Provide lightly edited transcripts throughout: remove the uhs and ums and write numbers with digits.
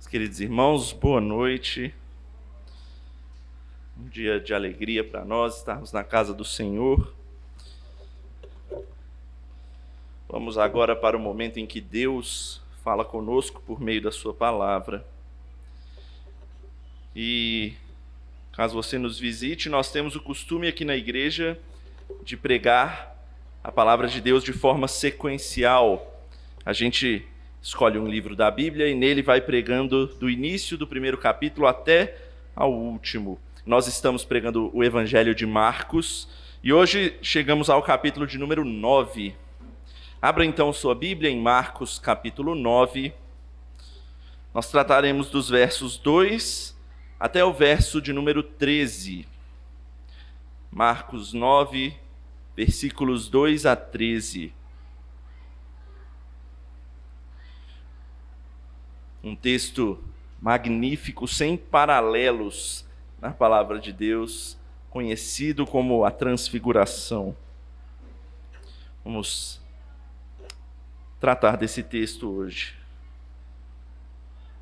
Queridos irmãos, boa noite. Um dia de alegria para nós estarmos na casa do Senhor. Vamos agora para o momento em que Deus fala conosco por meio da sua palavra. E caso você nos visite, nós temos o costume aqui na igreja de pregar a palavra de Deus de forma sequencial. A gente escolhe um livro da Bíblia e nele vai pregando do início do primeiro capítulo até ao último. Nós estamos pregando o Evangelho de Marcos e hoje chegamos ao capítulo de número 9. Abra então sua Bíblia em Marcos capítulo 9. Nós trataremos dos versos 2 até o verso de número 13. Marcos 9, versículos 2 a 13. Um texto magnífico, sem paralelos na palavra de Deus, conhecido como a Transfiguração. Vamos tratar desse texto hoje.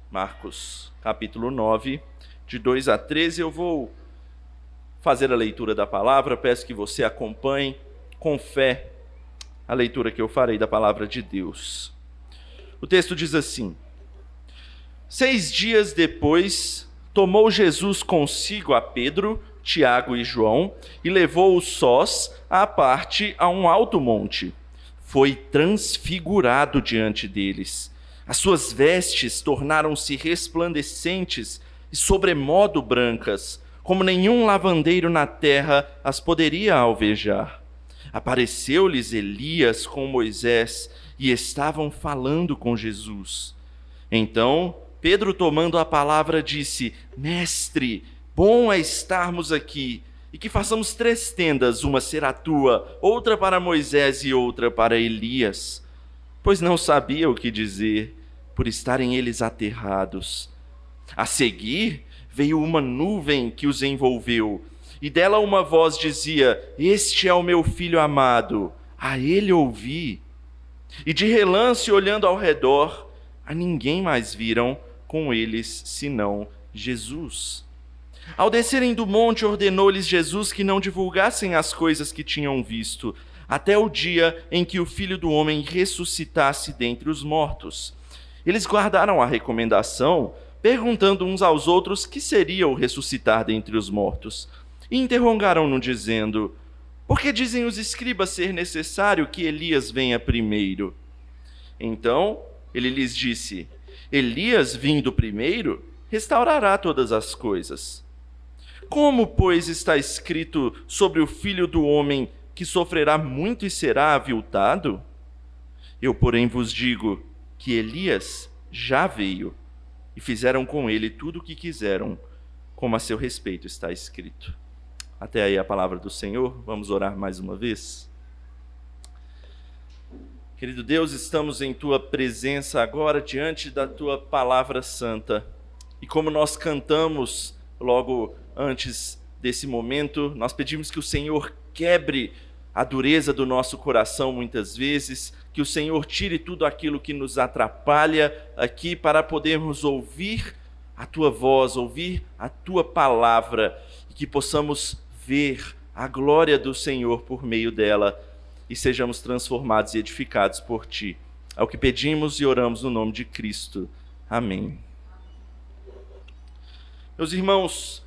Marcos, capítulo 9, de 2 a 13. Eu vou fazer a leitura da palavra, peço que você acompanhe com fé a leitura que eu farei da palavra de Deus. O texto diz assim: 6 dias depois, tomou Jesus consigo a Pedro, Tiago e João e levou-os sós à parte a um alto monte. Foi transfigurado diante deles. As suas vestes tornaram-se resplandecentes e sobremodo brancas, como nenhum lavandeiro na terra as poderia alvejar. Apareceu-lhes Elias com Moisés e estavam falando com Jesus. Então Pedro, tomando a palavra, disse: Mestre, bom é estarmos aqui, e que façamos 3 tendas, uma será tua, outra para Moisés e outra para Elias. Pois não sabia o que dizer, por estarem eles aterrados. A seguir, veio uma nuvem que os envolveu, e dela uma voz dizia: Este é o meu filho amado, a ele ouvi. E de relance, olhando ao redor, a ninguém mais viram com eles, senão Jesus. Ao descerem do monte, ordenou-lhes Jesus que não divulgassem as coisas que tinham visto, até o dia em que o Filho do Homem ressuscitasse dentre os mortos. Eles guardaram a recomendação, perguntando uns aos outros que seria o ressuscitar dentre os mortos. E interrogaram-no, dizendo: Por que dizem os escribas ser necessário que Elias venha primeiro? Então ele lhes disse: Elias, vindo primeiro, restaurará todas as coisas. Como, pois, está escrito sobre o Filho do Homem que sofrerá muito e será aviltado? Eu, porém, vos digo que Elias já veio e fizeram com ele tudo o que quiseram, como a seu respeito está escrito. Até aí a palavra do Senhor. Vamos orar mais uma vez. Querido Deus, estamos em Tua presença agora, diante da Tua palavra santa. E como nós cantamos logo antes desse momento, nós pedimos que o Senhor quebre a dureza do nosso coração muitas vezes, que o Senhor tire tudo aquilo que nos atrapalha aqui para podermos ouvir a Tua voz, ouvir a Tua palavra, e que possamos ver a glória do Senhor por meio dela, e sejamos transformados e edificados por Ti. É o que pedimos e oramos no nome de Cristo. Amém. Meus irmãos,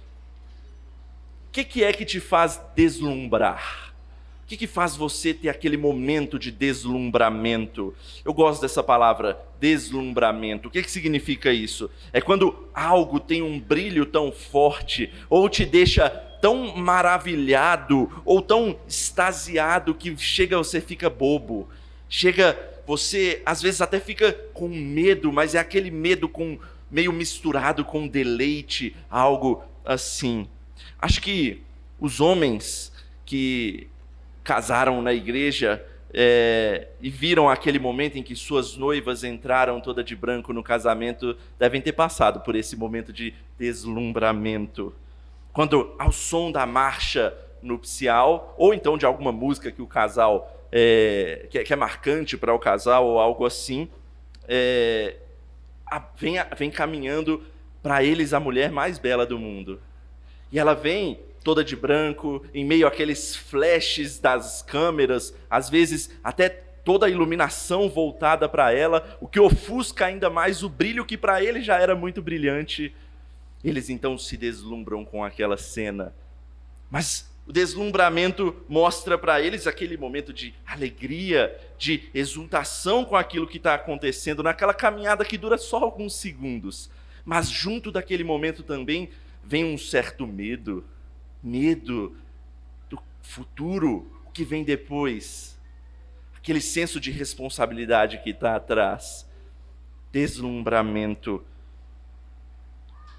o que é que te faz deslumbrar? O que faz você ter aquele momento de deslumbramento? Eu gosto dessa palavra, deslumbramento. O que significa isso? É quando algo tem um brilho tão forte, ou te deixa tão maravilhado, ou tão extasiado, que você fica bobo. Você às vezes até fica com medo, mas é aquele medo meio misturado com deleite, algo assim. Acho que os homens que casaram na igreja e viram aquele momento em que suas noivas entraram toda de branco no casamento, devem ter passado por esse momento de deslumbramento. Quando, ao som da marcha nupcial, ou então de alguma música que o casal, que é marcante para o casal, ou algo assim, vem caminhando para eles a mulher mais bela do mundo. E ela vem toda de branco, em meio àqueles flashes das câmeras, às vezes até toda a iluminação voltada para ela, o que ofusca ainda mais o brilho que para ele já era muito brilhante. Eles então se deslumbram com aquela cena. Mas o deslumbramento mostra para eles aquele momento de alegria, de exultação com aquilo que está acontecendo, naquela caminhada que dura só alguns segundos. Mas junto daquele momento também vem um certo medo do futuro, o que vem depois. Aquele senso de responsabilidade que está atrás. Deslumbramento.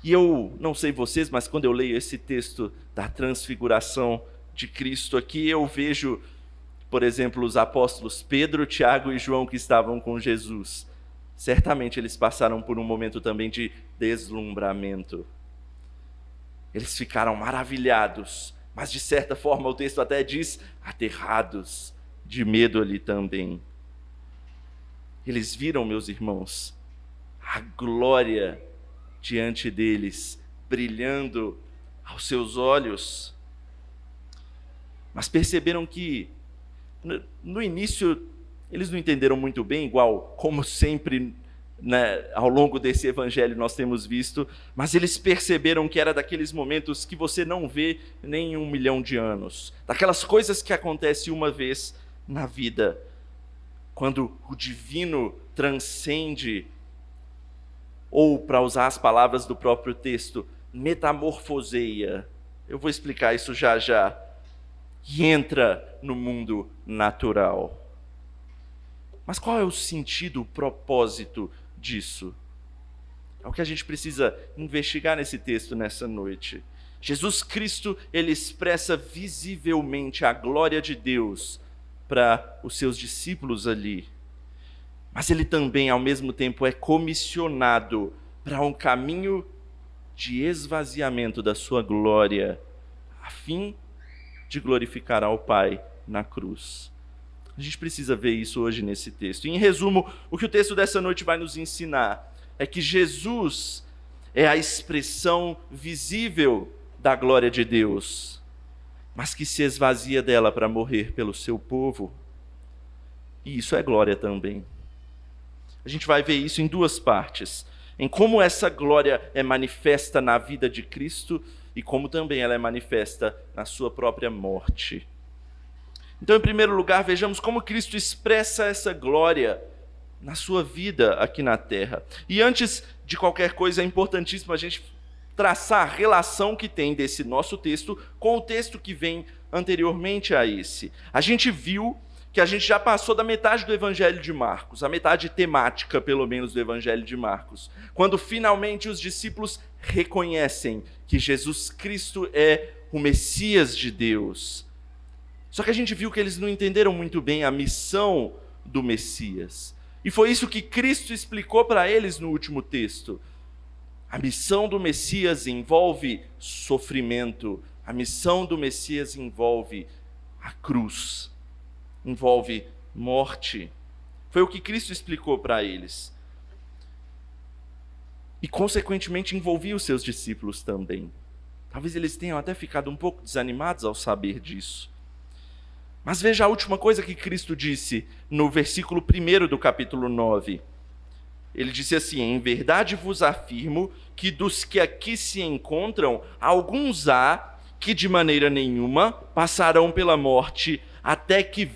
E eu não sei vocês, mas quando eu leio esse texto da transfiguração de Cristo aqui, eu vejo, por exemplo, os apóstolos Pedro, Tiago e João que estavam com Jesus. Certamente eles passaram por um momento também de deslumbramento. Eles ficaram maravilhados, mas de certa forma o texto até diz aterrados, de medo ali também. Eles viram, meus irmãos, a glória diante deles, brilhando aos seus olhos. Mas perceberam que, no início, eles não entenderam muito bem, igual como sempre, né, ao longo desse evangelho nós temos visto, mas eles perceberam que era daqueles momentos que você não vê nem em 1 milhão de anos. Daquelas coisas que acontecem uma vez na vida, quando o divino transcende, ou, para usar as palavras do próprio texto, metamorfoseia. Eu vou explicar isso já já. E entra no mundo natural. Mas qual é o sentido, o propósito disso? É o que a gente precisa investigar nesse texto nessa noite. Jesus Cristo, ele expressa visivelmente a glória de Deus para os seus discípulos ali. Mas ele também, ao mesmo tempo, é comissionado para um caminho de esvaziamento da sua glória, a fim de glorificar ao Pai na cruz. A gente precisa ver isso hoje nesse texto. E, em resumo, o que o texto dessa noite vai nos ensinar é que Jesus é a expressão visível da glória de Deus, mas que se esvazia dela para morrer pelo seu povo. E isso é glória também. A gente vai ver isso em duas partes, em como essa glória é manifesta na vida de Cristo e como também ela é manifesta na sua própria morte. Então, em primeiro lugar, vejamos como Cristo expressa essa glória na sua vida aqui na terra. E antes de qualquer coisa, é importantíssimo a gente traçar a relação que tem desse nosso texto com o texto que vem anteriormente a esse. A gente viu que a gente já passou da metade do Evangelho de Marcos, a metade temática, pelo menos, do Evangelho de Marcos, quando finalmente os discípulos reconhecem que Jesus Cristo é o Messias de Deus. Só que a gente viu que eles não entenderam muito bem a missão do Messias. E foi isso que Cristo explicou para eles no último texto. A missão do Messias envolve sofrimento, a missão do Messias envolve a cruz, envolve morte. Foi o que Cristo explicou para eles. E, consequentemente, envolvia os seus discípulos também. Talvez eles tenham até ficado um pouco desanimados ao saber disso. Mas veja a última coisa que Cristo disse no versículo 1 do capítulo 9. Ele disse assim: em verdade vos afirmo que dos que aqui se encontram, alguns há que de maneira nenhuma passarão pela morte, até que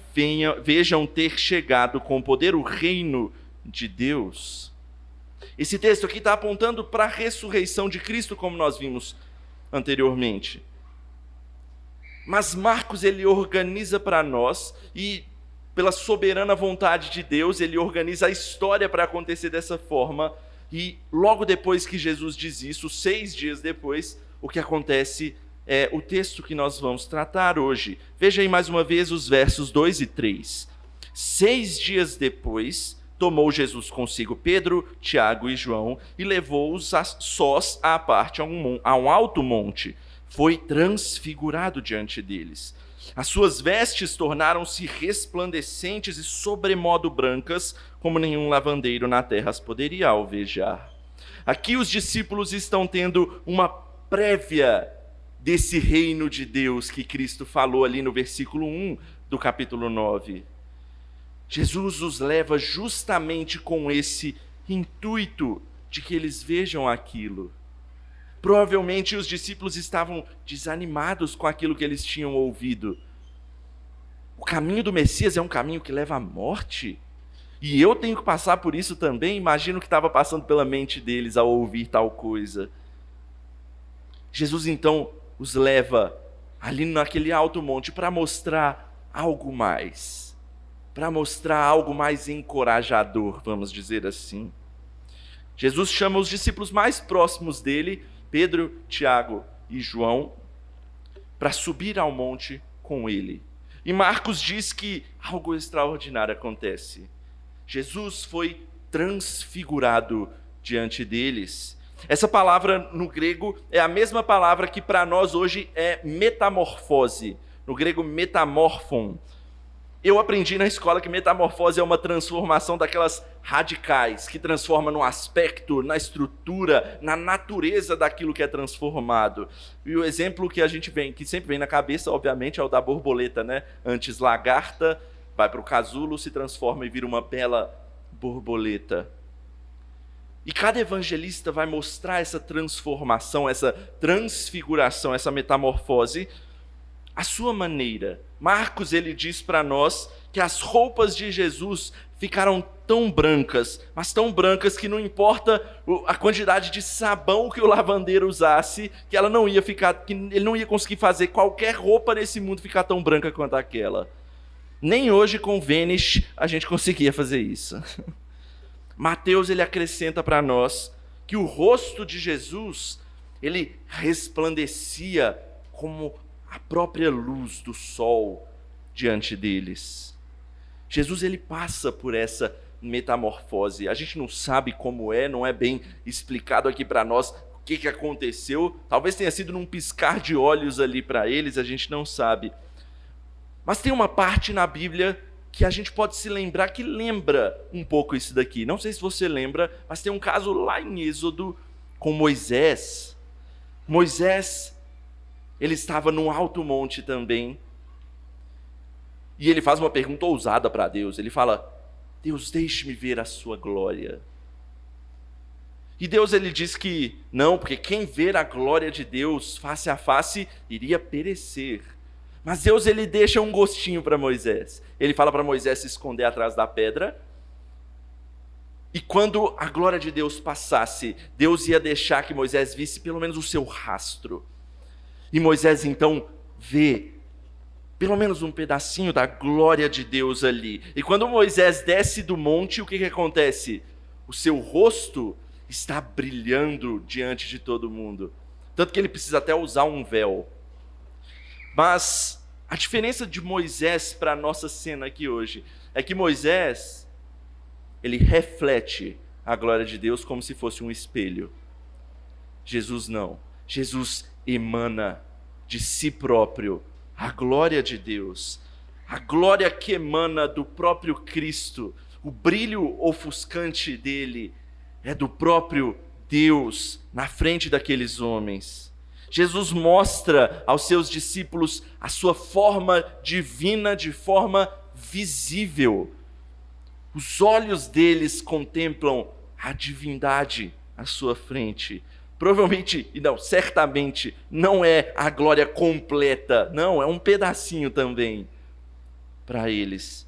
vejam ter chegado com poder o reino de Deus. Esse texto aqui está apontando para a ressurreição de Cristo, como nós vimos anteriormente. Mas Marcos, ele organiza para nós, e pela soberana vontade de Deus, ele organiza a história para acontecer dessa forma, e logo depois que Jesus diz isso, 6 dias depois, o que acontece é o texto que nós vamos tratar hoje. Veja aí mais uma vez os versos 2 e 3. 6 dias depois, tomou Jesus consigo Pedro, Tiago e João e levou-os sós à parte a um alto monte. Foi transfigurado diante deles. As suas vestes tornaram-se resplandecentes e sobremodo brancas, como nenhum lavandeiro na terra as poderia alvejar. Aqui os discípulos estão tendo uma prévia desse reino de Deus que Cristo falou ali no versículo 1 do capítulo 9. Jesus os leva justamente com esse intuito de que eles vejam aquilo. Provavelmente os discípulos estavam desanimados com aquilo que eles tinham ouvido. O caminho do Messias é um caminho que leva à morte. E eu tenho que passar por isso também. Imagino o que estava passando pela mente deles ao ouvir tal coisa. Jesus então os leva ali naquele alto monte para mostrar algo mais. Para mostrar algo mais encorajador, vamos dizer assim. Jesus chama os discípulos mais próximos dele, Pedro, Tiago e João, para subir ao monte com ele. E Marcos diz que algo extraordinário acontece. Jesus foi transfigurado diante deles. Essa palavra no grego é a mesma palavra que para nós hoje é metamorfose. No grego, metamorphon. Eu aprendi na escola que metamorfose é uma transformação daquelas radicais, que transforma no aspecto, na estrutura, na natureza daquilo que é transformado. E o exemplo que a gente que sempre vem na cabeça, obviamente, é o da borboleta, né? Antes lagarta, vai para o casulo, se transforma e vira uma bela borboleta. E cada evangelista vai mostrar essa transformação, essa transfiguração, essa metamorfose, à sua maneira. Marcos, ele diz para nós que as roupas de Jesus ficaram tão brancas, mas tão brancas que não importa a quantidade de sabão que o lavandeiro usasse, que ela não ia ficar, que ele não ia conseguir fazer qualquer roupa nesse mundo ficar tão branca quanto aquela. Nem hoje com Vanish a gente conseguia fazer isso. Mateus, ele acrescenta para nós que o rosto de Jesus, ele resplandecia como a própria luz do sol diante deles. Jesus, ele passa por essa metamorfose. A gente não sabe como é, não é bem explicado aqui para nós o que aconteceu. Talvez tenha sido num piscar de olhos ali para eles, a gente não sabe. Mas tem uma parte na Bíblia que a gente pode se lembrar, que lembra um pouco isso daqui. Não sei se você lembra, mas tem um caso lá em Êxodo com Moisés. Moisés, ele estava num alto monte também, e ele faz uma pergunta ousada para Deus. Ele fala: Deus, deixe-me ver a sua glória. E Deus, ele diz que não, porque quem ver a glória de Deus face a face iria perecer. Mas Deus, ele deixa um gostinho para Moisés. Ele fala para Moisés se esconder atrás da pedra. E quando a glória de Deus passasse, Deus ia deixar que Moisés visse pelo menos o seu rastro. E Moisés então vê pelo menos um pedacinho da glória de Deus ali. E quando Moisés desce do monte, o que acontece? O seu rosto está brilhando diante de todo mundo. Tanto que ele precisa até usar um véu. Mas a diferença de Moisés para a nossa cena aqui hoje é que Moisés, ele reflete a glória de Deus como se fosse um espelho. Jesus não. Jesus emana de si próprio a glória de Deus, a glória que emana do próprio Cristo. O brilho ofuscante dele é do próprio Deus na frente daqueles homens. Jesus mostra aos seus discípulos a sua forma divina de forma visível. Os olhos deles contemplam a divindade à sua frente. Provavelmente, e não, certamente, não é a glória completa, não, é um pedacinho também para eles.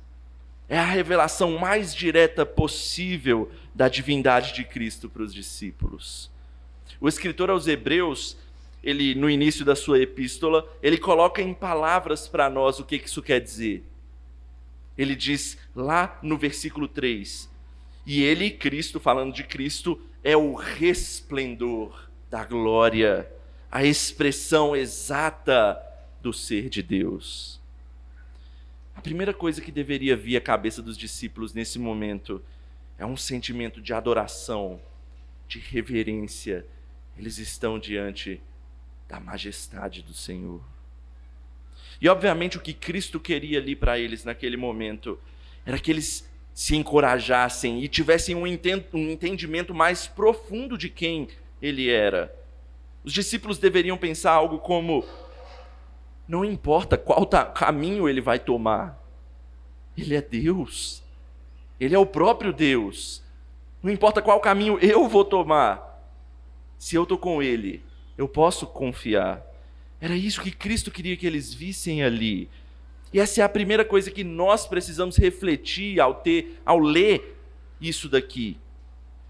É a revelação mais direta possível da divindade de Cristo para os discípulos. O escritor aos Hebreus, ele, no início da sua epístola, ele coloca em palavras para nós o que isso quer dizer. Ele diz lá no versículo 3, e ele, Cristo, falando de Cristo, é o resplendor da glória, a expressão exata do ser de Deus. A primeira coisa que deveria vir à cabeça dos discípulos nesse momento é um sentimento de adoração, de reverência. Eles estão diante da majestade do Senhor. E obviamente o que Cristo queria ali para eles naquele momento era que eles se encorajassem e tivessem um entendimento mais profundo de quem ele era. Os discípulos deveriam pensar algo como: não importa qual caminho ele vai tomar, ele é Deus, ele é o próprio Deus. Não importa qual caminho eu vou tomar, se eu estou com ele, eu posso confiar. Era isso que Cristo queria que eles vissem ali. E essa é a primeira coisa que nós precisamos refletir ao ler isso daqui.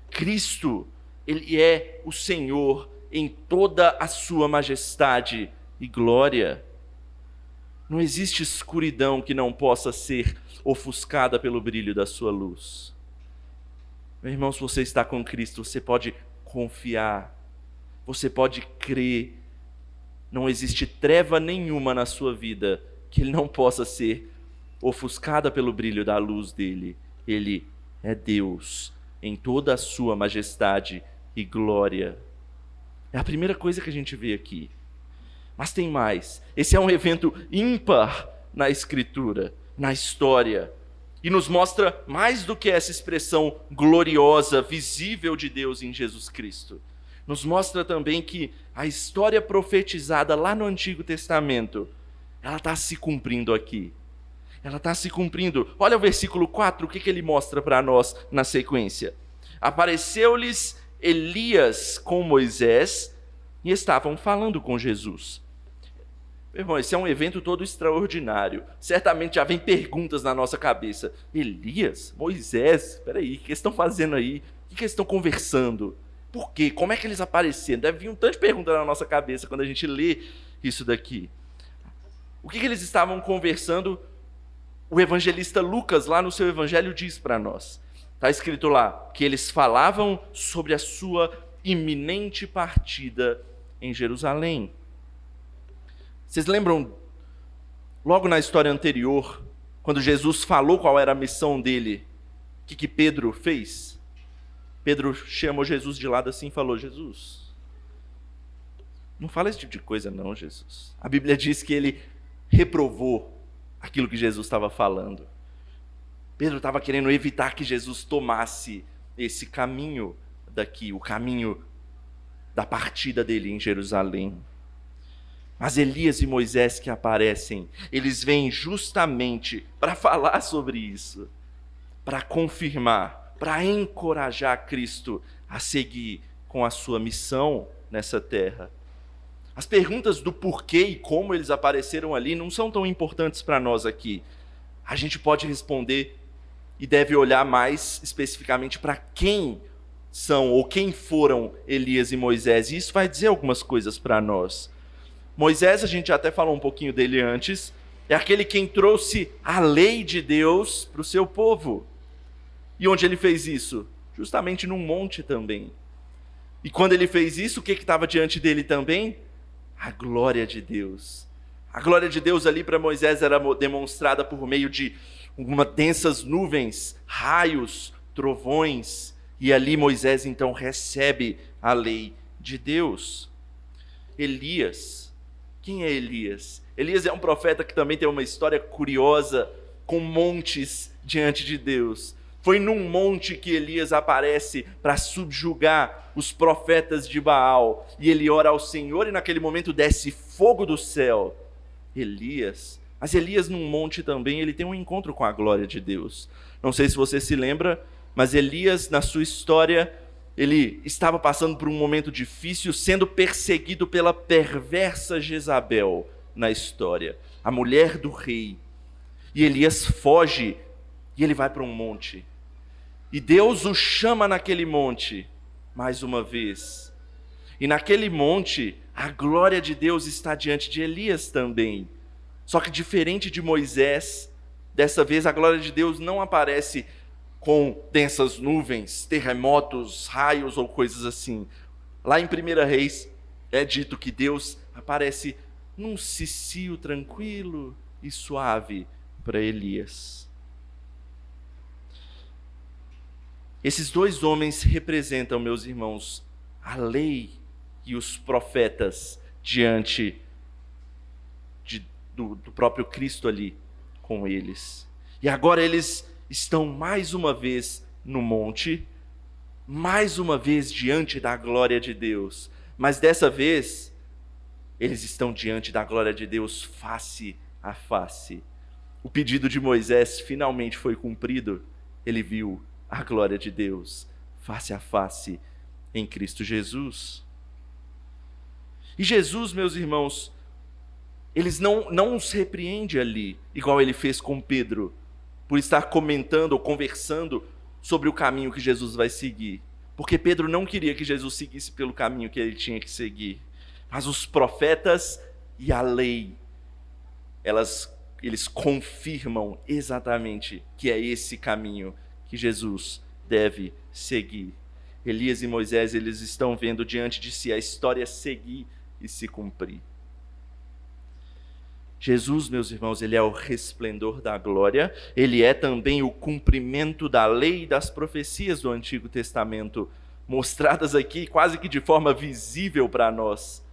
Cristo, ele é o Senhor em toda a sua majestade e glória. Não existe escuridão que não possa ser ofuscada pelo brilho da sua luz. Meu irmão, se você está com Cristo, você pode confiar, você pode crer. Não existe treva nenhuma na sua vida que ele não possa ser ofuscada pelo brilho da luz dele. Ele é Deus em toda a sua majestade e glória. É a primeira coisa que a gente vê aqui. Mas tem mais. Esse é um evento ímpar na Escritura, na história. E nos mostra mais do que essa expressão gloriosa, visível de Deus em Jesus Cristo. Nos mostra também que a história profetizada lá no Antigo Testamento, ela está se cumprindo aqui. Ela está se cumprindo. Olha o versículo 4, o que ele mostra para nós na sequência. Apareceu-lhes Elias com Moisés e estavam falando com Jesus. Meu irmão, esse é um evento todo extraordinário. Certamente já vem perguntas na nossa cabeça. Elias? Moisés? Espera aí, o que eles estão fazendo aí? O que eles estão conversando? Por quê? Como é que eles apareceram? Deve vir um tanto de perguntas na nossa cabeça quando a gente lê isso daqui. O que eles estavam conversando? O evangelista Lucas, lá no seu evangelho, diz para nós. Está escrito lá que eles falavam sobre a sua iminente partida em Jerusalém. Vocês lembram, logo na história anterior, quando Jesus falou qual era a missão dele, o que Pedro fez? Pedro chamou Jesus de lado assim e falou: Jesus, não fala esse tipo de coisa não, Jesus. A Bíblia diz que ele reprovou aquilo que Jesus estava falando. Pedro estava querendo evitar que Jesus tomasse esse caminho daqui, o caminho da partida dele em Jerusalém. Mas Elias e Moisés que aparecem, eles vêm justamente para falar sobre isso, para confirmar, para encorajar Cristo a seguir com a sua missão nessa terra. As perguntas do porquê e como eles apareceram ali não são tão importantes para nós aqui. A gente pode responder e deve olhar mais especificamente para quem são ou quem foram Elias e Moisés. E isso vai dizer algumas coisas para nós. Moisés, a gente até falou um pouquinho dele antes, é aquele quem trouxe a lei de Deus para o seu povo. E onde ele fez isso? Justamente num monte também. E quando ele fez isso, o que estava diante dele também? A glória de Deus. A glória de Deus ali para Moisés era demonstrada por meio de densas nuvens, raios, trovões. E ali Moisés então recebe a lei de Deus. Elias. Quem é Elias? Elias é um profeta que também tem uma história curiosa, com montes diante de Deus. Foi num monte que Elias aparece para subjugar os profetas de Baal. E ele ora ao Senhor e naquele momento desce fogo do céu. Mas Elias num monte também, ele tem um encontro com a glória de Deus. Não sei se você se lembra, mas Elias na sua história, ele estava passando por um momento difícil, sendo perseguido pela perversa Jezabel na história, a mulher do rei. E Elias foge e ele vai para um monte. E Deus o chama naquele monte, mais uma vez. E naquele monte, a glória de Deus está diante de Elias também. Só que diferente de Moisés, dessa vez a glória de Deus não aparece com densas nuvens, terremotos, raios ou coisas assim. Lá em 1 Reis é dito que Deus aparece num cicio tranquilo e suave para Elias. Esses dois homens representam, meus irmãos, a lei e os profetas diante do próprio Cristo ali com eles. E agora eles estão mais uma vez no monte, mais uma vez diante da glória de Deus, mas dessa vez eles estão diante da glória de Deus face a face. O pedido de Moisés finalmente foi cumprido. Ele viu a glória de Deus face a face em Cristo Jesus. E Jesus, meus irmãos, eles não os repreende ali, igual ele fez com Pedro, por estar comentando ou conversando sobre o caminho que Jesus vai seguir. Porque Pedro não queria que Jesus seguisse pelo caminho que ele tinha que seguir. Mas os profetas e a lei, eles confirmam exatamente que é esse caminho que Jesus deve seguir. Elias e Moisés, eles estão vendo diante de si a história seguir e se cumprir. Jesus, meus irmãos, ele é o resplendor da glória, ele é também o cumprimento da lei e das profecias do Antigo Testamento, mostradas aqui quase que de forma visível para nós.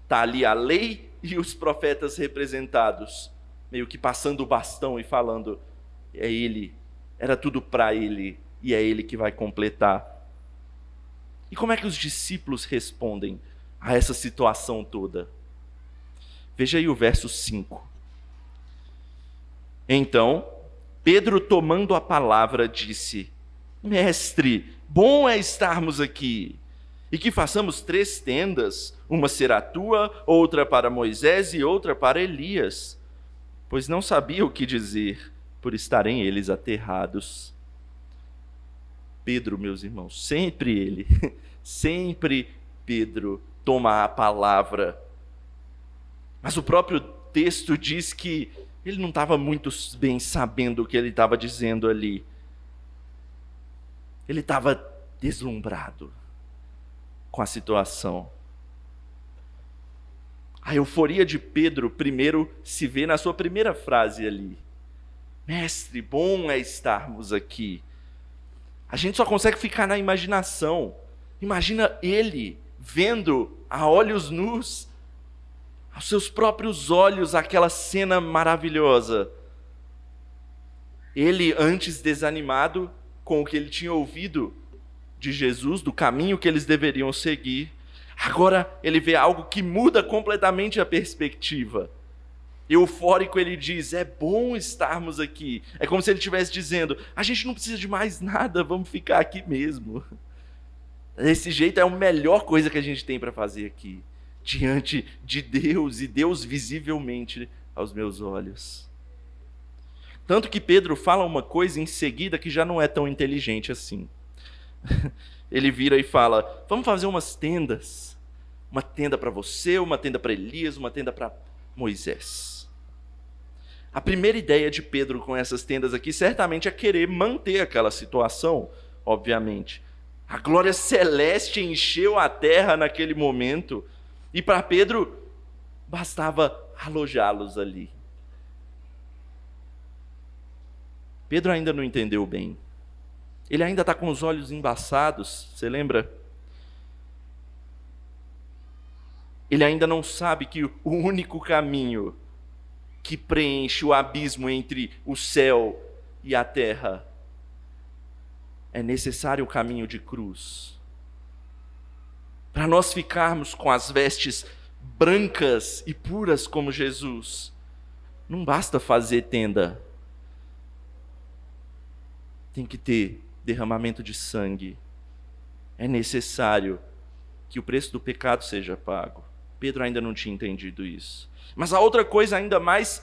Está ali a lei e os profetas representados, meio que passando o bastão e falando, é ele, era tudo para ele, e é ele que vai completar. E como é que os discípulos respondem a essa situação toda? Veja aí o verso 5. Então, Pedro, tomando a palavra, disse: Mestre, bom é estarmos aqui, e que façamos 3 tendas, uma será tua, outra para Moisés e outra para Elias. Pois não sabia o que dizer, por estarem eles aterrados. Pedro, meus irmãos, sempre Pedro toma a palavra. Mas o próprio texto diz que ele não estava muito bem sabendo o que ele estava dizendo ali. Ele estava deslumbrado com a situação. A euforia de Pedro primeiro se vê na sua primeira frase ali. Mestre, bom é estarmos aqui. A gente só consegue ficar na imaginação. Imagina ele vendo a olhos nus, aos seus próprios olhos, aquela cena maravilhosa. Ele, antes desanimado com o que ele tinha ouvido de Jesus, do caminho que eles deveriam seguir, agora ele vê algo que muda completamente a perspectiva. Eufórico, ele diz: é bom estarmos aqui. É como se ele estivesse dizendo: a gente não precisa de mais nada, vamos ficar aqui mesmo. Desse jeito é a melhor coisa que a gente tem para fazer aqui, diante de Deus, e Deus visivelmente aos meus olhos. Tanto que Pedro fala uma coisa em seguida que já não é tão inteligente assim. Ele vira e fala: vamos fazer umas tendas. Uma tenda para você, uma tenda para Elias, uma tenda para Moisés. A primeira ideia de Pedro com essas tendas aqui certamente é querer manter aquela situação, obviamente. A glória celeste encheu a terra naquele momento, e para Pedro bastava alojá-los ali. Pedro ainda não entendeu bem. Ele ainda está com os olhos embaçados, você lembra? Ele ainda não sabe que o único caminho que preenche o abismo entre o céu e a terra é necessário o caminho de cruz. Para nós ficarmos com as vestes brancas e puras como Jesus, não basta fazer tenda. Tem que ter derramamento de sangue. É necessário que o preço do pecado seja pago. Pedro ainda não tinha entendido isso. Mas a outra coisa ainda mais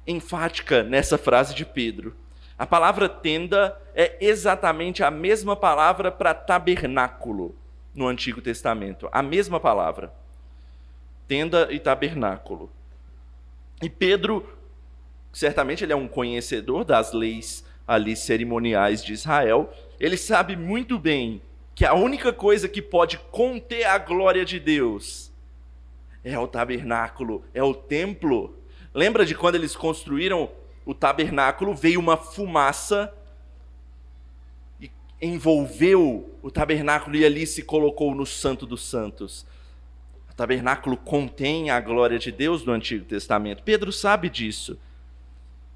enfática nessa frase de Pedro: a palavra tenda é exatamente a mesma palavra para tabernáculo no Antigo Testamento. A mesma palavra. Tenda e tabernáculo. E Pedro, certamente ele é um conhecedor das leis ali cerimoniais de Israel. Ele sabe muito bem que a única coisa que pode conter a glória de Deus é o tabernáculo, é o templo. Lembra de quando eles construíram o tabernáculo? Veio uma fumaça e envolveu o tabernáculo e ali se colocou no Santo dos Santos. tabernáculo contém a glória de Deus no Antigo Testamento. Pedro sabe disso.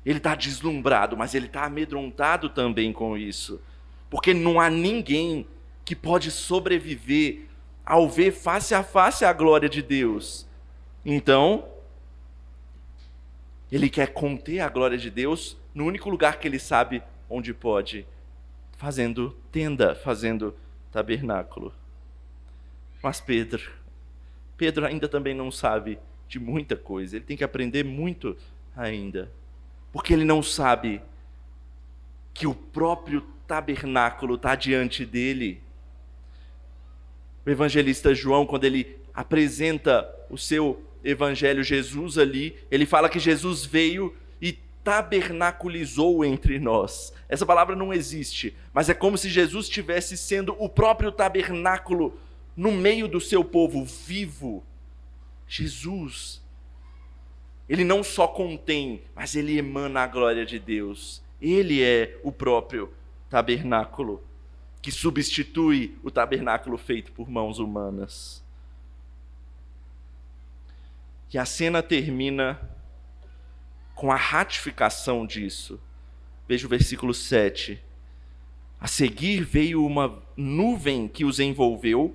Ele está deslumbrado, mas ele está amedrontado também com isso. Porque não há ninguém que pode sobreviver ao ver face a face a glória de Deus. Então, ele quer conter a glória de Deus no único lugar que ele sabe onde pode, fazendo tenda, fazendo tabernáculo. Mas Pedro ainda também não sabe de muita coisa, ele tem que aprender muito ainda, porque ele não sabe que o próprio tabernáculo está diante dele. O evangelista João, quando ele apresenta o seu evangelho, Jesus ali, ele fala que Jesus veio e tabernaculizou entre nós. Essa palavra não existe, mas é como se Jesus estivesse sendo o próprio tabernáculo no meio do seu povo vivo. Jesus, ele não só contém, mas ele emana a glória de Deus. Ele é o próprio tabernáculo que substitui o tabernáculo feito por mãos humanas. E a cena termina com a ratificação disso. Veja o versículo 7. A seguir veio uma nuvem que os envolveu,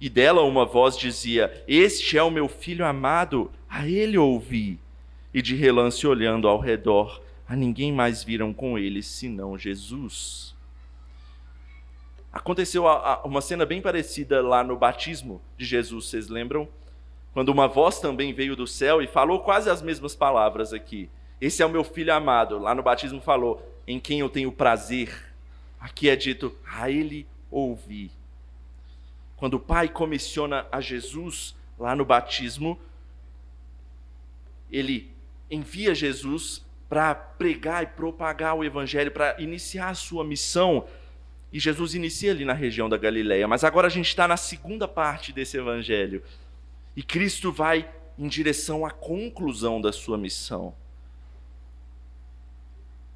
e dela uma voz dizia: Este é o meu filho amado, a ele ouvi. E de relance olhando ao redor, a ninguém mais viram com ele, senão Jesus. Aconteceu uma cena bem parecida lá no batismo de Jesus, vocês lembram? Quando uma voz também veio do céu e falou quase as mesmas palavras aqui. Esse é o meu filho amado. Lá no batismo falou, em quem eu tenho prazer. Aqui é dito, a ele ouvi. Quando o Pai comissiona a Jesus lá no batismo, ele envia Jesus para pregar e propagar o evangelho, para iniciar a sua missão. E Jesus inicia ali na região da Galileia. Mas agora a gente está na segunda parte desse evangelho. E Cristo vai em direção à conclusão da sua missão.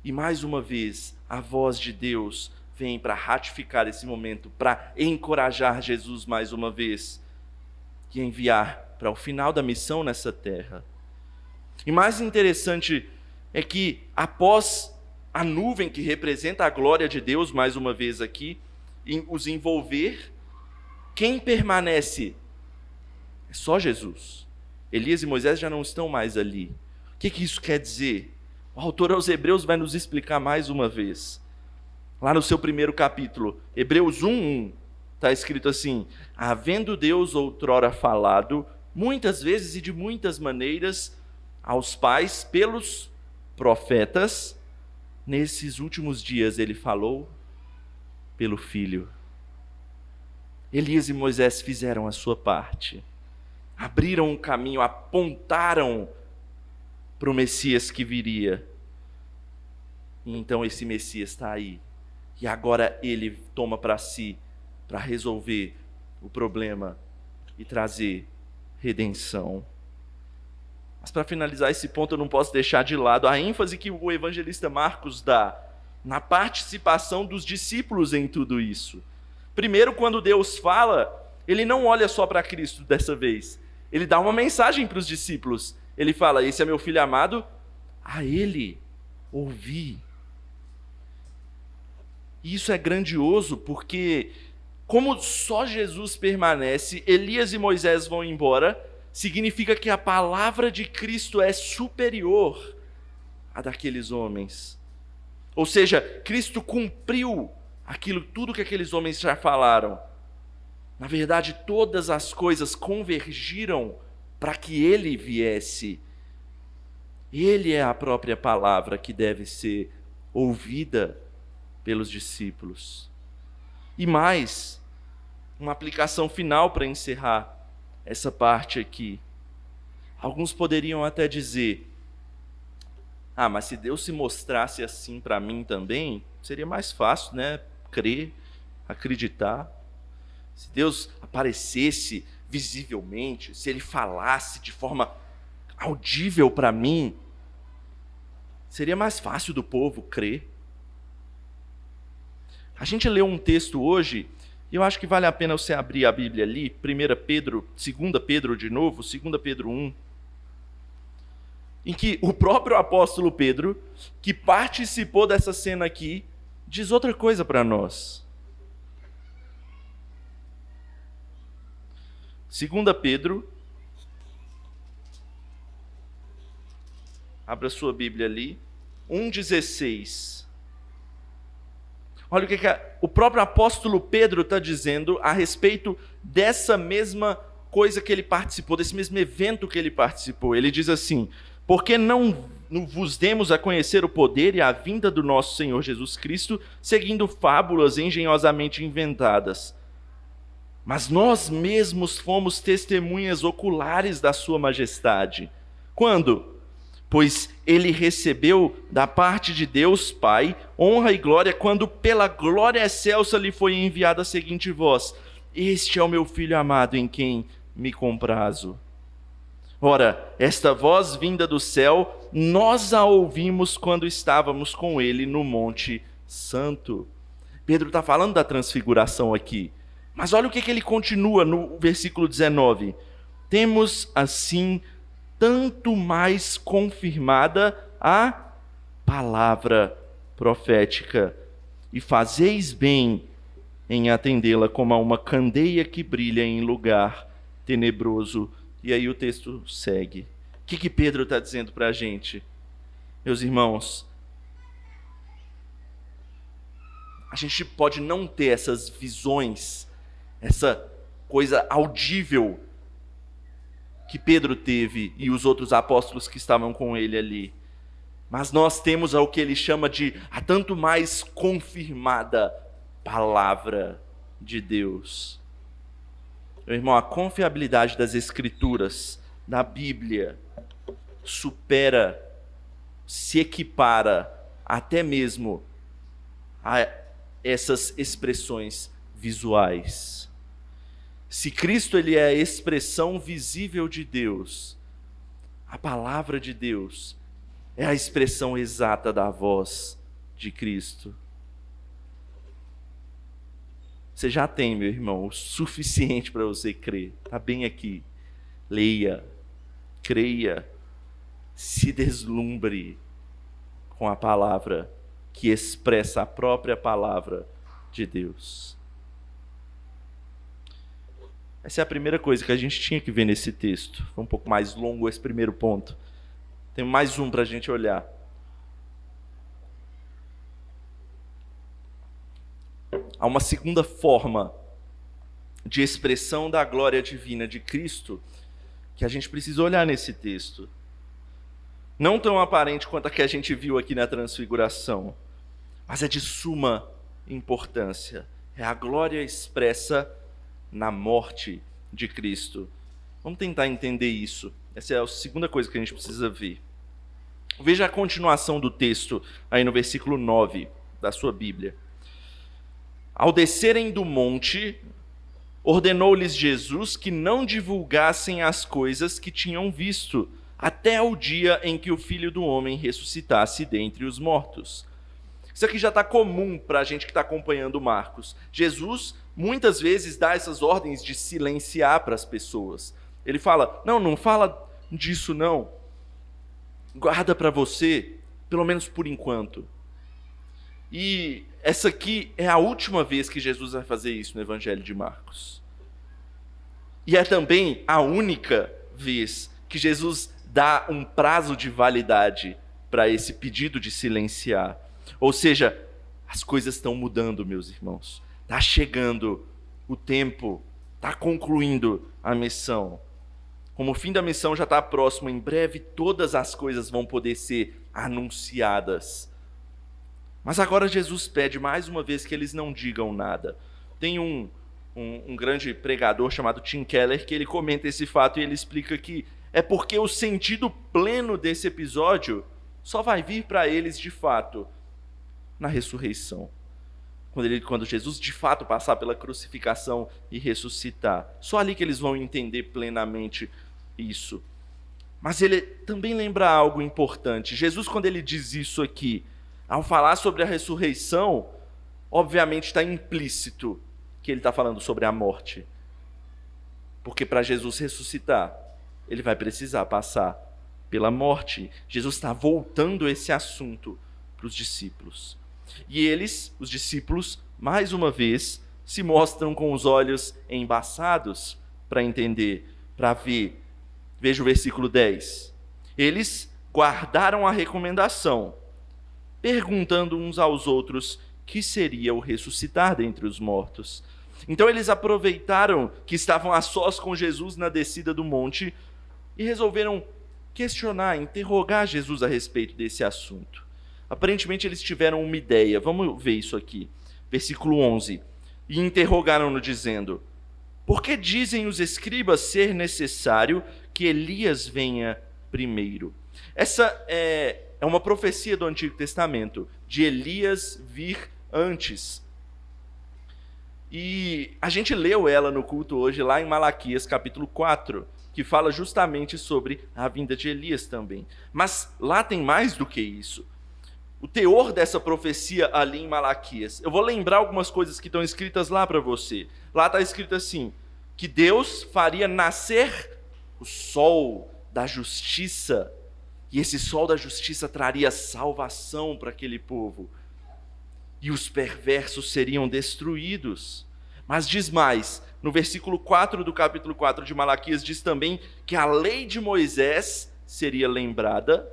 E mais uma vez, a voz de Deus vem para ratificar esse momento, para encorajar Jesus mais uma vez e enviar para o final da missão nessa terra. E mais interessante é que após a nuvem que representa a glória de Deus, mais uma vez aqui, os envolver, quem permanece? É só Jesus. Elias e Moisés já não estão mais ali. O que isso quer dizer? O autor aos Hebreus vai nos explicar mais uma vez. Lá no seu primeiro capítulo, Hebreus 1:1, está escrito assim: havendo Deus outrora falado, muitas vezes e de muitas maneiras, aos pais pelos profetas, nesses últimos dias ele falou pelo Filho. Elias e Moisés fizeram a sua parte. Abriram um caminho, apontaram para o Messias que viria. E então esse Messias está aí. E agora ele toma para si, para resolver o problema e trazer redenção. Mas para finalizar esse ponto, eu não posso deixar de lado a ênfase que o evangelista Marcos dá na participação dos discípulos em tudo isso. Primeiro, quando Deus fala, ele não olha só para Cristo dessa vez. Ele dá uma mensagem para os discípulos. Ele fala, esse é meu filho amado, a ele ouvi. E isso é grandioso porque, como só Jesus permanece, Elias e Moisés vão embora, significa que a palavra de Cristo é superior à daqueles homens. Ou seja, Cristo cumpriu tudo que aqueles homens já falaram. Na verdade, todas as coisas convergiram para que ele viesse. Ele é a própria palavra que deve ser ouvida pelos discípulos. E mais, uma aplicação final para encerrar essa parte aqui. Alguns poderiam até dizer, mas se Deus se mostrasse assim para mim também, seria mais fácil, né? Crer, acreditar. Se Deus aparecesse visivelmente, se Ele falasse de forma audível para mim, seria mais fácil do povo crer. A gente leu um texto hoje E eu acho que vale a pena você abrir a Bíblia ali, 1 Pedro, 2 Pedro de novo, 2 Pedro 1, em que o próprio apóstolo Pedro, que participou dessa cena aqui, diz outra coisa para nós. 2 Pedro, abra sua Bíblia ali, 1,16. Olha o que o próprio apóstolo Pedro está dizendo a respeito dessa mesma coisa que ele participou, desse mesmo evento que ele participou. Ele diz assim: porque não vos demos a conhecer o poder e a vinda do nosso Senhor Jesus Cristo, seguindo fábulas engenhosamente inventadas. Mas nós mesmos fomos testemunhas oculares da sua majestade. Quando? Pois ele recebeu da parte de Deus Pai honra e glória, quando pela glória excelsa lhe foi enviada a seguinte voz: este é o meu Filho amado, em quem me comprazo. Ora, esta voz vinda do céu, nós a ouvimos quando estávamos com ele no Monte Santo. Pedro está falando da transfiguração aqui. Mas olha o que ele continua no versículo 19. Temos assim tanto mais confirmada a palavra profética, e fazeis bem em atendê-la como a uma candeia que brilha em lugar tenebroso. E aí o texto segue. O que Pedro está dizendo para a gente? Meus irmãos, a gente pode não ter essas visões, essa coisa audível que Pedro teve e os outros apóstolos que estavam com ele ali. Mas nós temos o que ele chama de a tanto mais confirmada palavra de Deus. Meu irmão, a confiabilidade das Escrituras, da Bíblia, supera, se equipara até mesmo a essas expressões visuais. Se Cristo ele é a expressão visível de Deus, a palavra de Deus é a expressão exata da voz de Cristo. Você já tem, meu irmão, o suficiente para você crer. Está bem aqui. Leia, creia, se deslumbre com a palavra que expressa a própria palavra de Deus. Essa é a primeira coisa que a gente tinha que ver nesse texto. Foi um pouco mais longo esse primeiro ponto. Tem mais um para a gente olhar. Há uma segunda forma de expressão da glória divina de Cristo que a gente precisa olhar nesse texto. Não tão aparente quanto a que a gente viu aqui na transfiguração, mas é de suma importância. É a glória expressa na morte de Cristo. Vamos tentar entender isso. Essa é a segunda coisa que a gente precisa ver. Veja a continuação do texto aí no versículo 9 da sua Bíblia. Ao descerem do monte, ordenou-lhes Jesus que não divulgassem as coisas que tinham visto, até o dia em que o Filho do Homem ressuscitasse dentre os mortos. Isso aqui já está comum para a gente que está acompanhando Marcos. Jesus muitas vezes dá essas ordens de silenciar para as pessoas. Ele fala, não fala disso não. Guarda para você, pelo menos por enquanto. E essa aqui é a última vez que Jesus vai fazer isso no Evangelho de Marcos. E é também a única vez que Jesus dá um prazo de validade para esse pedido de silenciar. Ou seja, as coisas estão mudando, meus irmãos. Está chegando o tempo, está concluindo a missão. Como o fim da missão já está próximo, em breve todas as coisas vão poder ser anunciadas. Mas agora Jesus pede mais uma vez que eles não digam nada. Tem um grande pregador chamado Tim Keller que ele comenta esse fato e ele explica que é porque o sentido pleno desse episódio só vai vir para eles de fato na ressurreição. Quando Jesus de fato passar pela crucificação e ressuscitar. Só ali que eles vão entender plenamente isso. Mas ele também lembra algo importante. Jesus, quando ele diz isso aqui, ao falar sobre a ressurreição, obviamente está implícito que ele está falando sobre a morte. Porque para Jesus ressuscitar, ele vai precisar passar pela morte. Jesus está voltando esse assunto para os discípulos. E eles, os discípulos, mais uma vez, se mostram com os olhos embaçados para entender, para ver. Veja o versículo 10. Eles guardaram a recomendação, perguntando uns aos outros que seria o ressuscitar dentre os mortos. Então eles aproveitaram que estavam a sós com Jesus na descida do monte e resolveram questionar, interrogar Jesus a respeito desse assunto. Aparentemente eles tiveram uma ideia. Vamos ver isso aqui. Versículo 11. E interrogaram-no dizendo: por que dizem os escribas ser necessário que Elias venha primeiro? Essa é uma profecia do Antigo Testamento, de Elias vir antes. E a gente leu ela no culto hoje, lá em Malaquias, capítulo 4, que fala justamente sobre a vinda de Elias também. Mas lá tem mais do que isso. O teor dessa profecia ali em Malaquias, eu vou lembrar algumas coisas que estão escritas lá para você. Lá está escrito assim, que Deus faria nascer o sol da justiça, e esse sol da justiça traria salvação para aquele povo, e os perversos seriam destruídos. Mas diz mais, no versículo 4 do capítulo 4 de Malaquias, diz também que a lei de Moisés seria lembrada,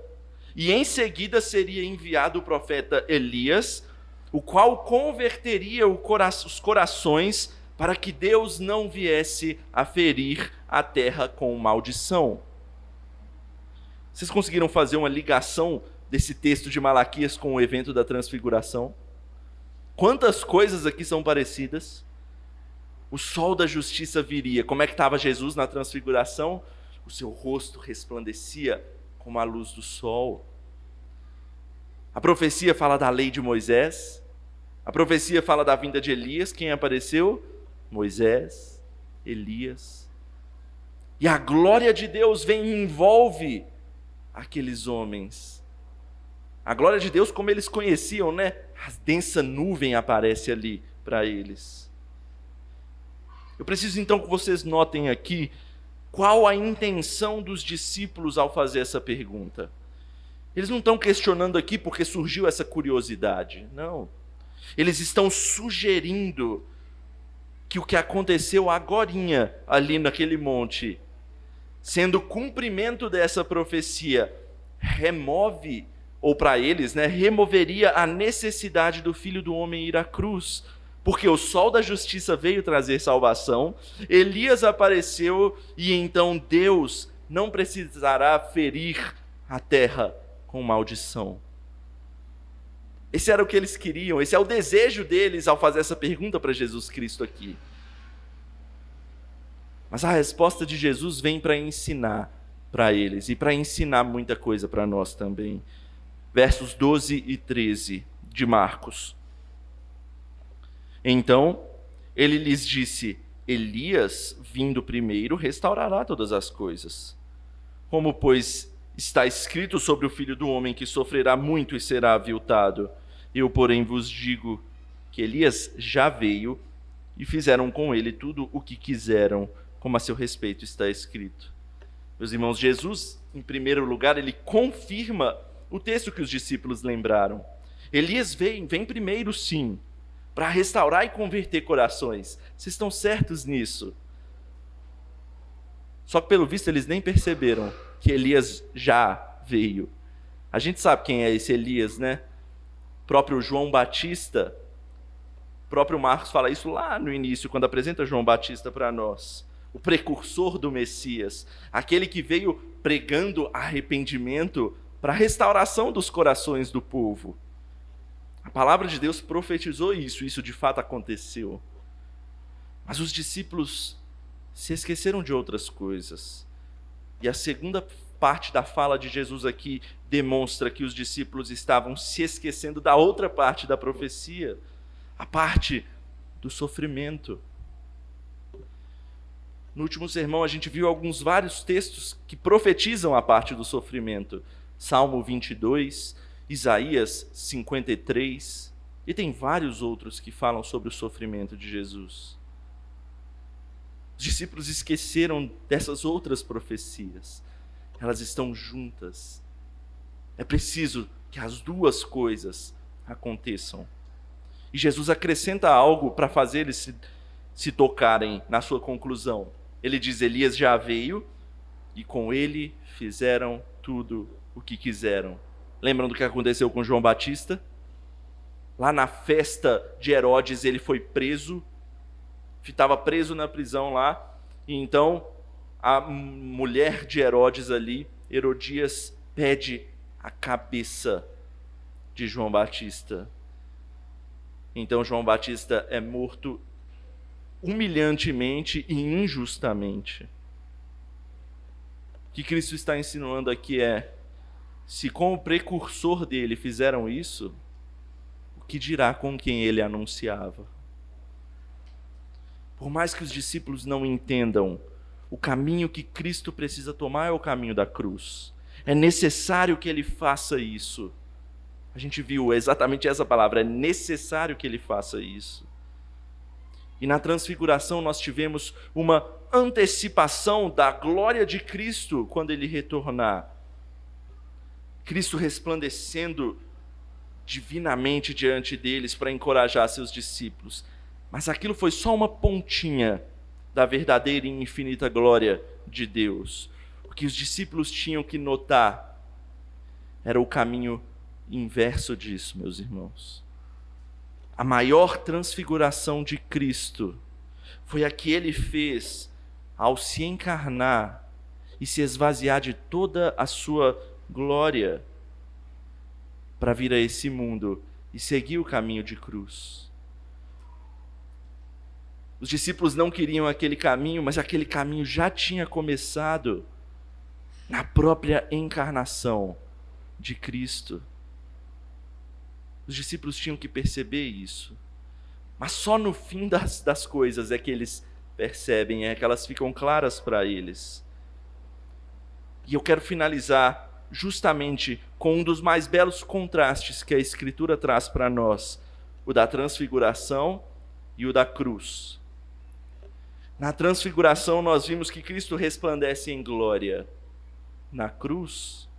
e em seguida seria enviado o profeta Elias, o qual converteria os corações para que Deus não viesse a ferir a terra com maldição. Vocês conseguiram fazer uma ligação desse texto de Malaquias com o evento da transfiguração? Quantas coisas aqui são parecidas? O sol da justiça viria. Como é que estava Jesus na transfiguração? O seu rosto resplandecia como a luz do sol. A profecia fala da lei de Moisés. A profecia fala da vinda de Elias. Quem apareceu? Moisés, Elias. E a glória de Deus vem e envolve aqueles homens. A glória de Deus como eles conheciam, né? A densa nuvem aparece ali para eles. Eu preciso então que vocês notem aqui qual a intenção dos discípulos ao fazer essa pergunta. Eles não estão questionando aqui porque surgiu essa curiosidade, não. Eles estão sugerindo que o que aconteceu agorinha ali naquele monte, sendo cumprimento dessa profecia, remove, ou para eles, removeria a necessidade do Filho do Homem ir à cruz, porque o sol da justiça veio trazer salvação, Elias apareceu e então Deus não precisará ferir a terra com maldição. Esse era o que eles queriam, esse é o desejo deles ao fazer essa pergunta para Jesus Cristo aqui. Mas a resposta de Jesus vem para ensinar para eles e para ensinar muita coisa para nós também. Versos 12 e 13 de Marcos. Então, ele lhes disse: Elias, vindo primeiro, restaurará todas as coisas. Como, pois, está escrito sobre o Filho do Homem que sofrerá muito e será aviltado. Eu, porém, vos digo que Elias já veio e fizeram com ele tudo o que quiseram, como a seu respeito está escrito. Meus irmãos, Jesus, em primeiro lugar, ele confirma o texto que os discípulos lembraram. Elias vem primeiro, sim, para restaurar e converter corações. Vocês estão certos nisso? Só que, pelo visto, eles nem perceberam que Elias já veio. A gente sabe quem é esse Elias, né? O próprio João Batista, o próprio Marcos fala isso lá no início, quando apresenta João Batista para nós. O precursor do Messias, aquele que veio pregando arrependimento para a restauração dos corações do povo. A palavra de Deus profetizou isso de fato aconteceu. Mas os discípulos se esqueceram de outras coisas. E a segunda parte da fala de Jesus aqui demonstra que os discípulos estavam se esquecendo da outra parte da profecia, a parte do sofrimento. No último sermão a gente viu vários textos que profetizam a parte do sofrimento. Salmo 22, Isaías 53, e tem vários outros que falam sobre o sofrimento de Jesus. Os discípulos esqueceram dessas outras profecias. Elas estão juntas. É preciso que as duas coisas aconteçam. E Jesus acrescenta algo para fazer eles se tocarem na sua conclusão. Ele diz: Elias já veio e com ele fizeram tudo o que quiseram. Lembram do que aconteceu com João Batista? Lá na festa de Herodes ele foi preso, estava preso na prisão lá, e então a mulher de Herodes ali, Herodias, pede a cabeça de João Batista. Então João Batista é morto humilhantemente e injustamente. O que Cristo está ensinando aqui é: se com o precursor dele fizeram isso, o que dirá com quem ele anunciava? Por mais que os discípulos não entendam, o caminho que Cristo precisa tomar é o caminho da cruz. É necessário que ele faça isso. A gente viu exatamente essa palavra, é necessário que ele faça isso. E na transfiguração nós tivemos uma antecipação da glória de Cristo quando ele retornar. Cristo resplandecendo divinamente diante deles para encorajar seus discípulos. Mas aquilo foi só uma pontinha da verdadeira e infinita glória de Deus. O que os discípulos tinham que notar era o caminho inverso disso, meus irmãos. A maior transfiguração de Cristo foi a que ele fez ao se encarnar e se esvaziar de toda a sua glória para vir a esse mundo e seguir o caminho de cruz. Os discípulos não queriam aquele caminho, mas aquele caminho já tinha começado na própria encarnação de Cristo. Os discípulos tinham que perceber isso. Mas só no fim das coisas é que eles percebem, é que elas ficam claras para eles. E eu quero finalizar justamente com um dos mais belos contrastes que a Escritura traz para nós, o da transfiguração e o da cruz. Na transfiguração nós vimos que Cristo resplandece em glória. Na cruz,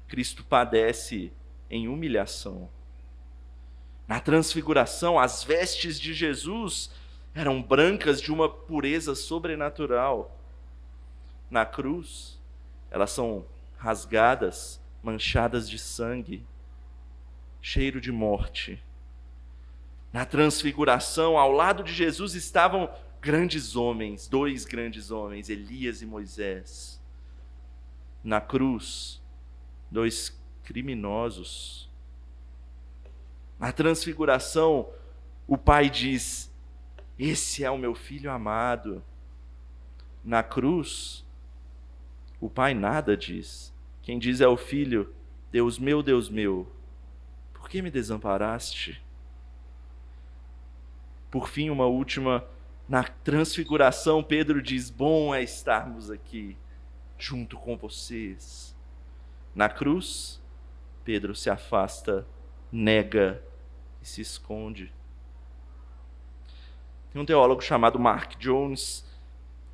Cristo padece em humilhação. Na transfiguração, as vestes de Jesus eram brancas de uma pureza sobrenatural. Na cruz, elas são rasgadas, manchadas de sangue, cheiro de morte. Na transfiguração, ao lado de Jesus estavam grandes homens, dois grandes homens, Elias e Moisés. Na cruz, dois criminosos. Na transfiguração, o Pai diz: esse é o meu filho amado. Na cruz, o Pai nada diz. Quem diz é o Filho: Deus meu, por que me desamparaste? Por fim, uma última, na transfiguração, Pedro diz: bom é estarmos aqui, junto com vocês. Na cruz, Pedro se afasta, nega e se esconde. Tem um teólogo chamado Mark Jones,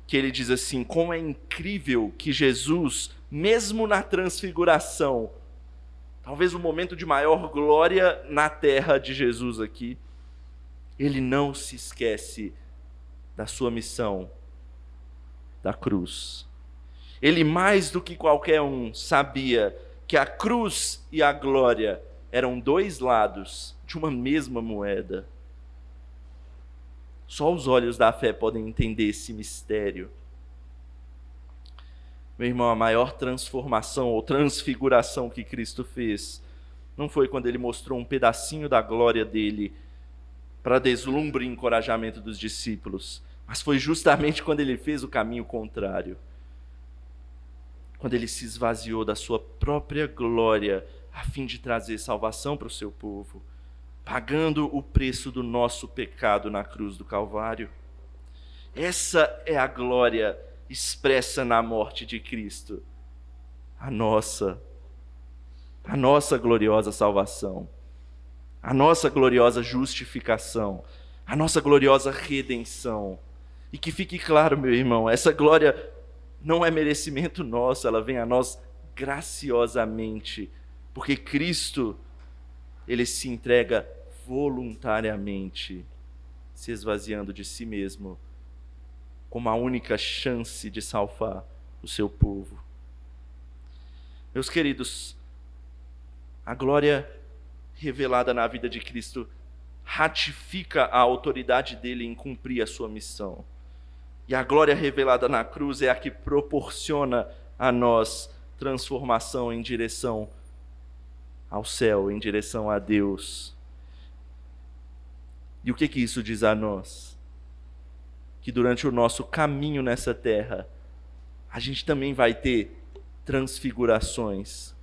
que ele diz assim: como é incrível que Jesus, mesmo na transfiguração, talvez o momento de maior glória na terra de Jesus aqui, ele não se esquece da sua missão, da cruz. Ele, mais do que qualquer um, sabia que a cruz e a glória eram dois lados de uma mesma moeda. Só os olhos da fé podem entender esse mistério. Meu irmão, a maior transformação ou transfiguração que Cristo fez não foi quando ele mostrou um pedacinho da glória dele para deslumbre e encorajamento dos discípulos, mas foi justamente quando ele fez o caminho contrário. Quando ele se esvaziou da sua própria glória a fim de trazer salvação para o seu povo, pagando o preço do nosso pecado na cruz do Calvário. Essa é a glória expressa na morte de Cristo. A nossa gloriosa salvação, a nossa gloriosa justificação, a nossa gloriosa redenção. E que fique claro, meu irmão, essa glória não é merecimento nosso, ela vem a nós graciosamente, porque Cristo, ele se entrega voluntariamente, se esvaziando de si mesmo, como a única chance de salvar o seu povo. Meus queridos, a glória revelada na vida de Cristo ratifica a autoridade dele em cumprir a sua missão. E a glória revelada na cruz é a que proporciona a nós transformação em direção ao céu, em direção a Deus. E o que isso diz a nós? Que durante o nosso caminho nessa terra, a gente também vai ter transfigurações.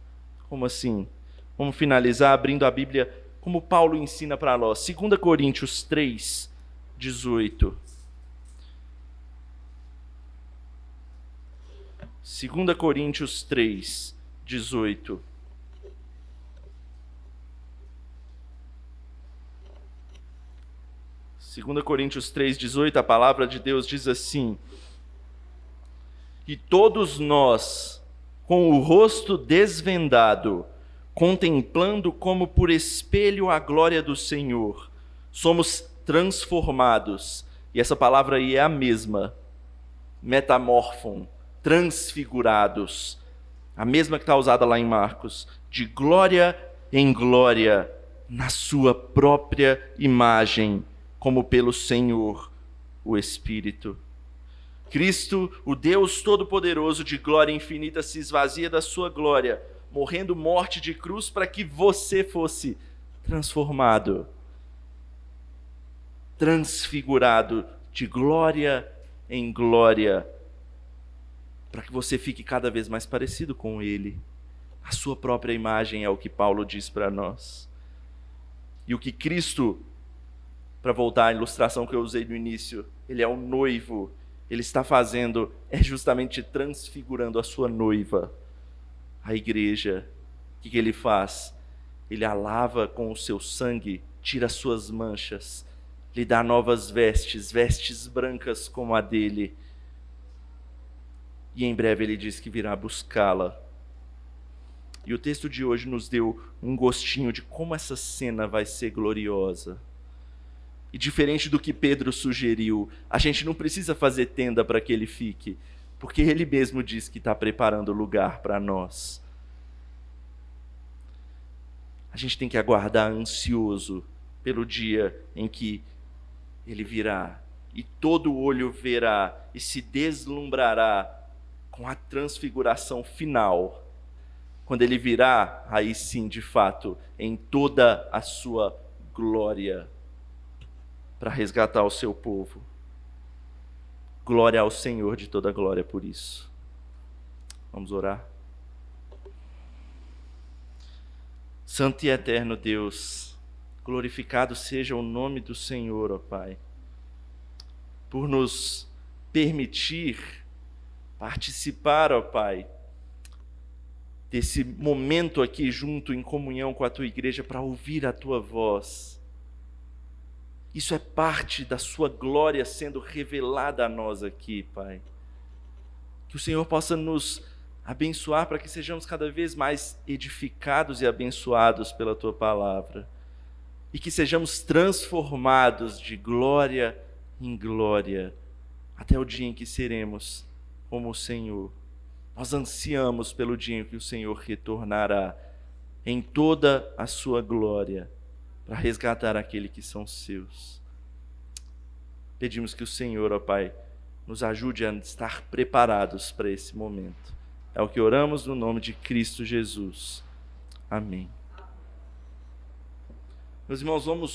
Como assim? Vamos finalizar abrindo a Bíblia como Paulo ensina para nós. 2 Coríntios 3, 18. 2 Coríntios 3, 18. Segunda Coríntios 3:18, a palavra de Deus diz assim: e todos nós, com o rosto desvendado, contemplando como por espelho a glória do Senhor, somos transformados, e essa palavra aí é a mesma, metamorfon, transfigurados, a mesma que está usada lá em Marcos, de glória em glória, na sua própria imagem, como pelo Senhor, o Espírito. Cristo, o Deus Todo-Poderoso de glória infinita, se esvazia da sua glória, morrendo morte de cruz para que você fosse transformado, transfigurado de glória em glória, para que você fique cada vez mais parecido com Ele. A sua própria imagem é o que Paulo diz para nós. E o que Cristo, para voltar à ilustração que eu usei no início, Ele é o noivo, Ele está fazendo, é justamente transfigurando a sua noiva, a igreja. O que Ele faz? Ele a lava com o seu sangue, tira as suas manchas, lhe dá novas vestes, vestes brancas como a dele. E em breve Ele diz que virá buscá-la. E o texto de hoje nos deu um gostinho de como essa cena vai ser gloriosa. E diferente do que Pedro sugeriu, a gente não precisa fazer tenda para que ele fique, porque ele mesmo diz que está preparando lugar para nós. A gente tem que aguardar ansioso pelo dia em que ele virá, e todo olho verá e se deslumbrará com a transfiguração final. Quando ele virá, aí sim, de fato, em toda a sua glória, para resgatar o seu povo. Glória ao Senhor de toda glória por isso. Vamos orar? Santo e eterno Deus, glorificado seja o nome do Senhor, ó Pai, por nos permitir participar, ó Pai, desse momento aqui junto em comunhão com a Tua igreja para ouvir a Tua voz. Isso é parte da sua glória sendo revelada a nós aqui, Pai. Que o Senhor possa nos abençoar para que sejamos cada vez mais edificados e abençoados pela Tua palavra. E que sejamos transformados de glória em glória, até o dia em que seremos como o Senhor. Nós ansiamos pelo dia em que o Senhor retornará em toda a sua glória, para resgatar aqueles que são seus. Pedimos que o Senhor, ó Pai, nos ajude a estar preparados para esse momento. É o que oramos no nome de Cristo Jesus. Amém. Meus irmãos, vamos